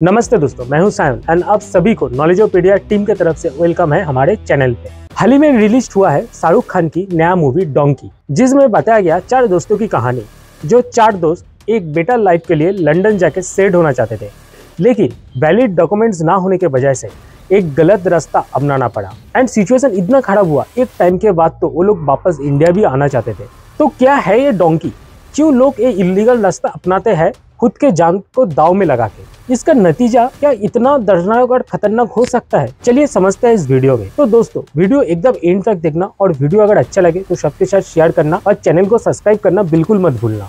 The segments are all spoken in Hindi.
नमस्ते दोस्तों, मैं हूं सायन एंड आप सभी को नॉलेजोपीडिया टीम के तरफ से वेलकम है हमारे चैनल पे। हाल ही में रिलीज हुआ है शाहरुख खान की नया मूवी डोंकी, जिसमें बताया गया 4 दोस्तों की कहानी। जो 4 दोस्त एक बेटर लाइफ के लिए लंदन जाके सेट होना चाहते थे, लेकिन वैलिड डॉक्यूमेंट्स ना होने की वजह से एक गलत रास्ता अपनाना पड़ा एंड सिचुएशन इतना खराब हुआ, एक टाइम के बाद तो वो लोग वापस इंडिया भी आना चाहते थे। तो क्या है ये डोंकी? क्यों लोग ये इलीगल रास्ता अपनाते हैं खुद के जान को दाव में लगा के? इसका नतीजा क्या इतना दर्दनाक और खतरनाक हो सकता है? चलिए समझते हैं इस वीडियो में। तो दोस्तों, वीडियो एकदम एंड तक देखना और वीडियो अगर अच्छा लगे तो सबके साथ शेयर करना और चैनल को सब्सक्राइब करना बिल्कुल मत भूलना।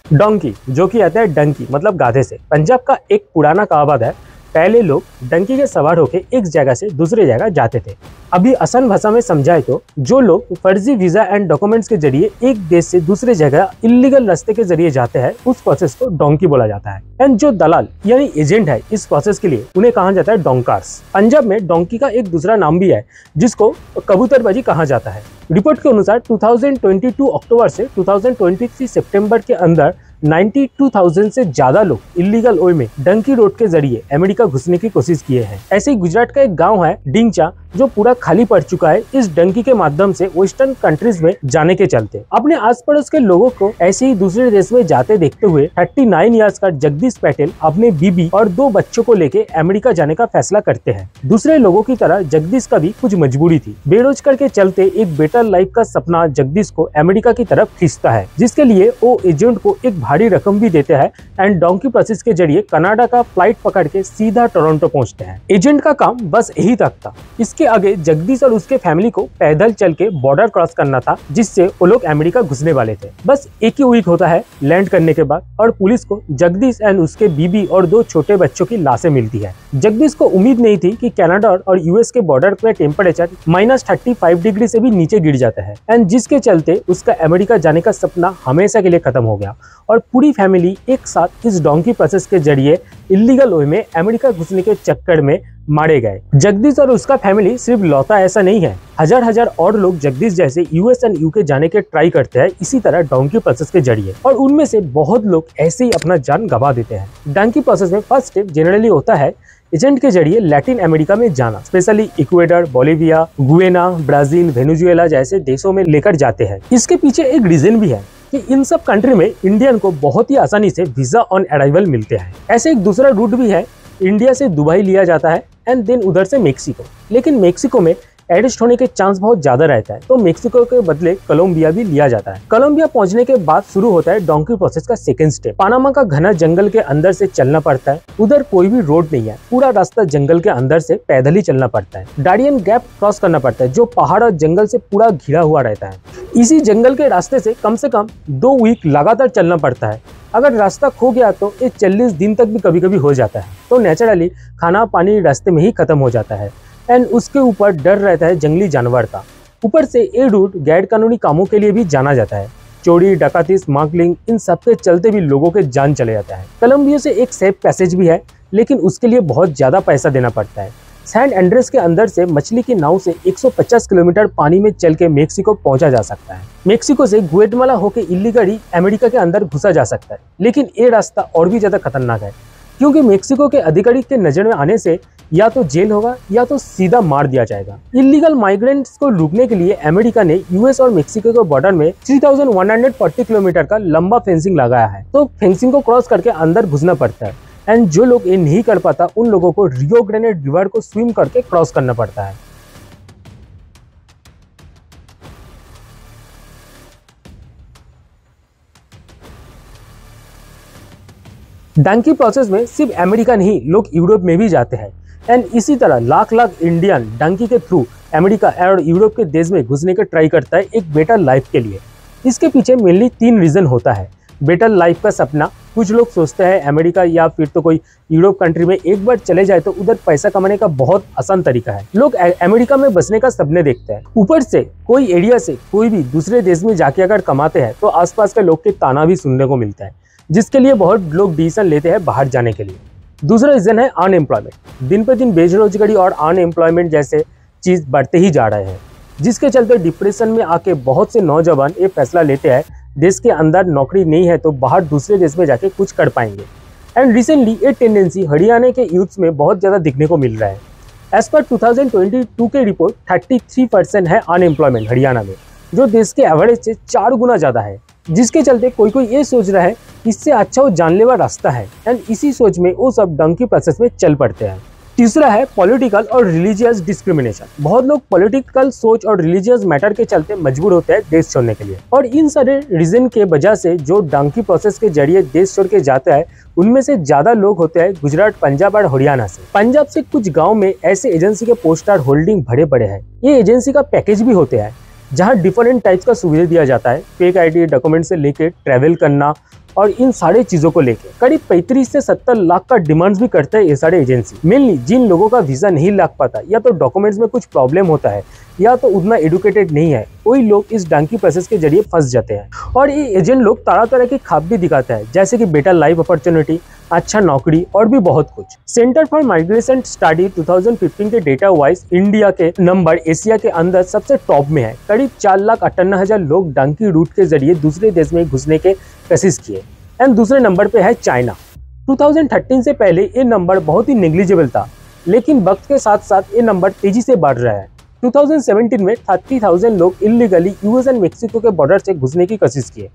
डोंकी, जो कि आता है डंकी मतलब गाधे से, पंजाब का एक पुराना कहावत है। पहले लोग डंकी के सवार होकर एक जगह से दूसरे जगह जाते थे। अभी आसान भाषा में समझाए तो जो लोग फर्जी वीजा एंड डॉक्यूमेंट्स के जरिए एक देश से दूसरे जगह इलीगल रास्ते के जरिए जाते हैं, उस प्रोसेस को डोंकी बोला जाता है। एंड जो दलाल यानी एजेंट है इस प्रोसेस के लिए, उन्हें कहा जाता है डोंकार्स। पंजाब में डोंकी का एक दूसरा नाम भी है जिसको कबूतरबाजी कहा जाता है। रिपोर्ट के अनुसार 2022 अक्टूबर से 2023 सितंबर के अंदर 92,000 से ज्यादा लोग इलीगल वे में डंकी रोड के जरिए अमेरिका घुसने की कोशिश किए हैं। ऐसे ही गुजरात का एक गांव है डिंचा, जो पूरा खाली पड़ चुका है इस डंकी के माध्यम से वेस्टर्न कंट्रीज में जाने के चलते। अपने आस पड़ोस के लोगों को ऐसे ही दूसरे देश में जाते देखते हुए 39 इयर्स का जगदीश पटेल अपने बीबी और 2 बच्चों को लेके अमेरिका जाने का फैसला करते हैं। दूसरे लोगों की तरह जगदीश का भी कुछ मजबूरी थी। बेरोजगार के चलते एक बेटर लाइफ का सपना जगदीश को अमेरिका की तरफ खींचता है, जिसके लिए वो एजेंट को एक भारी रकम भी देते हैं एंड डोंकी प्रोसेस के जरिए कनाडा का फ्लाइट पकड़ के सीधा टोरंटो पहुंचते हैं। एजेंट का काम बस यही तक था। इसके आगे जगदीश और उसके फैमिली को पैदल चल के बॉर्डर क्रॉस करना था, जिससे वो लोग अमेरिका घुसने वाले थे। बस एक ही वीक होता है लैंड करने के बाद और पुलिस को जगदीश एंड उसके बीबी और 2 छोटे बच्चों की लाशें मिलती है। जगदीश को उम्मीद नहीं थी कि कनाडा और यूएस के बॉर्डर पे टेम्परेचर -35 डिग्री से भी नीचे गिर जाता है एंड जिसके चलते उसका अमेरिका जाने का सपना हमेशा के लिए खत्म हो गया और पूरी फैमिली एक साथ इस डोंकी प्रोसेस के जरिए इलीगल वे में अमेरिका घुसने के चक्कर में मारे गए। जगदीश और उसका फैमिली सिर्फ लौटा ऐसा नहीं है, हजार और लोग जगदीश जैसे यूएस एंड यूके जाने के ट्राई करते हैं इसी तरह डोंकी प्रोसेस के जरिए, और उनमें से बहुत लोग ऐसे ही अपना जान गंवा देते हैं। डोंकी प्रोसेस में फर्स्ट स्टेप जनरली होता है एजेंट के जरिए लैटिन अमेरिका में जाना, specially Ecuador, Bolivia, Guyana, Brazil, Venezuela जैसे देशों में लेकर जाते हैं। इसके पीछे एक रीजन भी है कि इन सब कंट्री में इंडियन को बहुत ही आसानी से वीजा ऑन अराइवल मिलते हैं। ऐसे एक दूसरा रूट भी है, इंडिया से दुबई लिया जाता है एंड देन उधर से मेक्सिको, लेकिन मेक्सिको में एडजस्ट होने के चांस बहुत ज्यादा रहता है, तो मेक्सिको के बदले कोलंबिया भी लिया जाता है। कोलंबिया पहुंचने के बाद शुरू होता है डोंकी प्रोसेस का सेकंड स्टेप। पनामा का घना जंगल के अंदर से चलना पड़ता है, उधर कोई भी रोड नहीं है, पूरा रास्ता जंगल के अंदर से पैदल ही चलना पड़ता है। डारियन गैप क्रॉस करना पड़ता है, जो पहाड़ और जंगल से पूरा घिरा हुआ रहता है। इसी जंगल के रास्ते से कम 2 वीक लगातार चलना पड़ता है। अगर रास्ता खो गया तो ये 40 दिन तक भी कभी कभी हो जाता है, तो नेचुरली खाना पानी रास्ते में ही खत्म हो जाता है एंड उसके ऊपर डर रहता है जंगली जानवर का। ऊपर से ये रूट गैर कानूनी कामों के लिए भी जाना जाता है, चोरी, डकैती, स्मगलिंग, इन सब के चलते भी लोगों के जान चले जाता है। कोलंबिया से एक सेफ पैसेज भी है, लेकिन उसके लिए बहुत ज्यादा पैसा देना पड़ता है। सैन एंड्रेस के अंदर से मछली की नाव से 150 किलोमीटर पानी में चल के मेक्सिको पहुंचा जा सकता है। मेक्सिको से ग्वाटेमाला होकर इलीगली अमेरिका के अंदर घुसा जा सकता है, लेकिन ये रास्ता और भी ज्यादा खतरनाक है, क्योंकि मेक्सिको के अधिकारी के नजर में आने से या तो जेल होगा या तो सीधा मार दिया जाएगा। इलीगल माइग्रेंट्स को रोकने के लिए अमेरिका ने यूएस और मेक्सिको के बॉर्डर में 3140 किलोमीटर का लंबा फेंसिंग लगाया है, तो फेंसिंग को क्रॉस करके अंदर घुसना पड़ता है एंड जो लोग ये नहीं कर पाता उन लोगों को रियो ग्रांडे रिवर को स्विम करके क्रॉस करना पड़ता है। डोंकी प्रोसेस में सिर्फ अमेरिका नहीं, लोग यूरोप में भी जाते हैं एंड इसी तरह लाख इंडियन डोंकी के थ्रू अमेरिका और यूरोप के देश में घुसने के ट्राई करता है एक बेटर लाइफ के लिए। इसके पीछे मेनली 3 रीजन होता है। बेटर लाइफ का सपना, कुछ लोग सोचते हैं अमेरिका या फिर तो कोई यूरोप कंट्री में एक बार चले जाए तो उधर पैसा कमाने का बहुत आसान तरीका है, लोग अमेरिका में बसने का सपने देखते हैं। ऊपर से कोई एरिया से कोई भी दूसरे देश में जाके अगर कमाते हैं तो आसपास के लोग के ताना भी सुनने को मिलता है, जिसके लिए बहुत लोग डिसीजन लेते हैं बाहर जाने के लिए। दूसरा रीजन है अनएम्प्लॉयमेंट। दिन पे दिन बेरोजगारी और अनएम्प्लॉयमेंट जैसे चीज बढ़ते ही जा रहे हैं, जिसके चलते डिप्रेशन में आके बहुत से नौजवान ये फैसला लेते हैं देश के अंदर नौकरी नहीं है तो बाहर दूसरे देश में जाके कुछ कर पाएंगे। एंड रिसेंटली ये टेंडेंसी हरियाणा के यूथ्स में बहुत ज़्यादा दिखने को मिल रहा है। एज पर 2022 के रिपोर्ट 33% है अनएम्प्लॉयमेंट हरियाणा में, जो देश के एवरेज से 4 गुना ज़्यादा है, जिसके चलते कोई ये सोच रहा है इससे अच्छा वो जानलेवा रास्ता है एंड इसी सोच में वो सब डंकी प्रोसेस में चल पड़ते हैं। तीसरा है पॉलिटिकल और रिलीजियस डिस्क्रिमिनेशन। बहुत लोग पॉलिटिकल सोच और रिलीजियस मैटर के चलते मजबूर होते हैं देश छोड़ने के लिए, और इन सारे रीजन के वजह से जो डंकी प्रोसेस के जरिए देश छोड़ के जाता है उनमें से ज्यादा लोग होते हैं गुजरात, पंजाब और हरियाणा से। पंजाब से कुछ गाँव में ऐसे एजेंसी के पोस्टर होल्डिंग भरे पड़े हैं। ये एजेंसी का पैकेज भी होते हैं जहाँ डिफरेंट टाइप्स का सुविधा दिया जाता है, फेक आईडी डॉक्यूमेंट से लेके ट्रैवल करना और इन सारे चीजों को लेके करीब 35 से 70 लाख का डिमांड्स भी करते हैं ये सारे एजेंसी। मेनली जिन लोगों का वीजा नहीं लग पाता, या तो डॉक्यूमेंट्स में कुछ प्रॉब्लम होता है या तो उतना एडुकेटेड नहीं है, वही लोग इस डंकी प्रोसेस के जरिए फंस जाते हैं। और ये एजेंट लोग तरह तरह के खाब भी दिखाते हैं, जैसे कि बेटर लाइफ अपॉर्चुनिटी, अच्छा नौकरी और भी बहुत कुछ। सेंटर फॉर माइग्रेशन स्टडी 2015 के डेटा वाइज इंडिया के नंबर एशिया के अंदर सबसे टॉप में है। करीब 4,58,000 लोग डंकी रूट के जरिए दूसरे देश में घुसने के कोशिश किए। एंड दूसरे नंबर पे है चाइना। 2013 से पहले ये नंबर बहुत ही नेग्लिजिबल था, लेकिन वक्त के साथ साथ ये नंबर तेजी से बढ़ रहा है। 2017 में 30,000 लोग इलीगली यूएस एंड मेक्सिको के बॉर्डर से घुसने की कोशिश किए।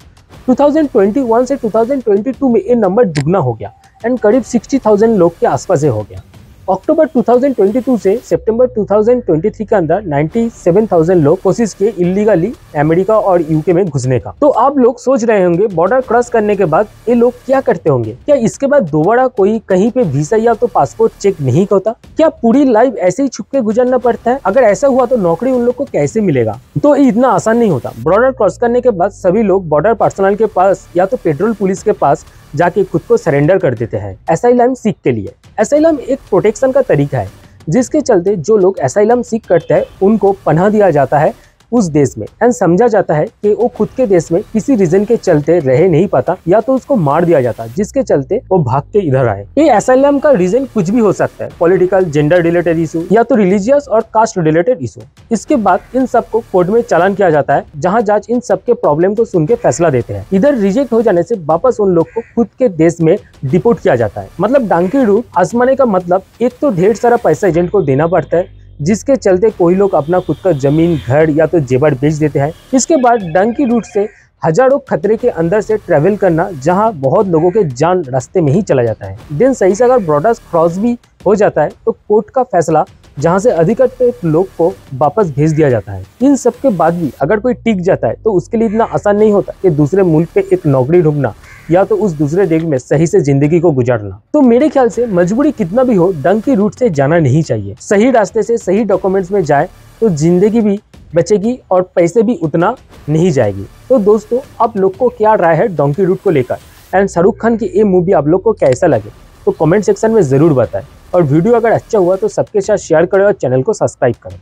2021 से 2022 में ये नंबर दुगना हो गया एंड करीब 60,000 लोग के आसपास हो गया। अक्टूबर 2022 से सितंबर 2023 के अंदर 97,000 लोग कोशिश किए इलीगली अमेरिका और यूके में घुसने का। तो आप लोग सोच रहे होंगे बॉर्डर क्रॉस करने के बाद ये लोग क्या करते होंगे? क्या इसके बाद दोबारा कोई कहीं पे वीजा या तो पासपोर्ट चेक नहीं होता? क्या पूरी लाइफ ऐसे ही छुप के गुजरना पड़ता है? अगर ऐसा हुआ तो नौकरी उन लोग को कैसे मिलेगा? तो ये इतना आसान नहीं होता। बॉर्डर क्रॉस करने के बाद सभी लोग बॉर्डर पर्सनल के पास या तो पेट्रोल पुलिस के पास जाके खुद को सरेंडर कर देते हैं असाइलम सीख के लिए। असाइलम एक प्रोटेक्शन का तरीका है, जिसके चलते जो लोग असाइलम सीख करते हैं उनको पनाह दिया जाता है उस देश में एंड समझा जाता है कि वो खुद के देश में किसी रीजन के चलते रह नहीं पाता, या तो उसको मार दिया जाता, जिसके चलते वो भाग के इधर आए। ये असाइलम का रीजन कुछ भी हो सकता है, पॉलिटिकल, जेंडर रिलेटेड इशू या तो रिलीजियस और कास्ट रिलेटेड इशू। इसके बाद इन सबको कोर्ट में चालान किया जाता है, जहाँ जज इन सबके प्रॉब्लम को सुन के फैसला देते हैं। इधर रिजेक्ट हो जाने से वापस उन लोग को खुद के देश में डिपोर्ट किया जाता है। मतलब डंकी रूट आजमाने का मतलब एक तो ढेर सारा पैसा एजेंट को देना पड़ता है, जिसके चलते कोई लोग अपना खुद का जमीन, घर या तो जेवर बेच देते हैं। इसके बाद डंकी रूट से हजारों खतरे के अंदर से ट्रैवल करना, जहां बहुत लोगों के जान रास्ते में ही चला जाता है। दिन सही से अगर बॉर्डर क्रॉस भी हो जाता है तो कोर्ट का फैसला जहां से अधिकतर लोग को वापस भेज दिया जाता है। इन सब के बाद भी अगर कोई टिक जाता है तो उसके लिए इतना आसान नहीं होता कि दूसरे मुल्क पे एक नौकरी ढूंढना या तो उस दूसरे देश में सही से जिंदगी को गुजारना। तो मेरे ख्याल से मजबूरी कितना भी हो, डंकी रूट से जाना नहीं चाहिए। सही रास्ते से सही डॉक्यूमेंट्स में जाए तो जिंदगी भी बचेगी और पैसे भी उतना नहीं जाएगी। तो दोस्तों, आप लोग को क्या राय है डंकी रूट को लेकर? एंड शाहरुख खान की ये मूवी आप लोग को कैसा लगे तो कमेंट सेक्शन में जरूर बताएं, और वीडियो अगर अच्छा हुआ तो सबके साथ शेयर करें और चैनल को सब्सक्राइब करें।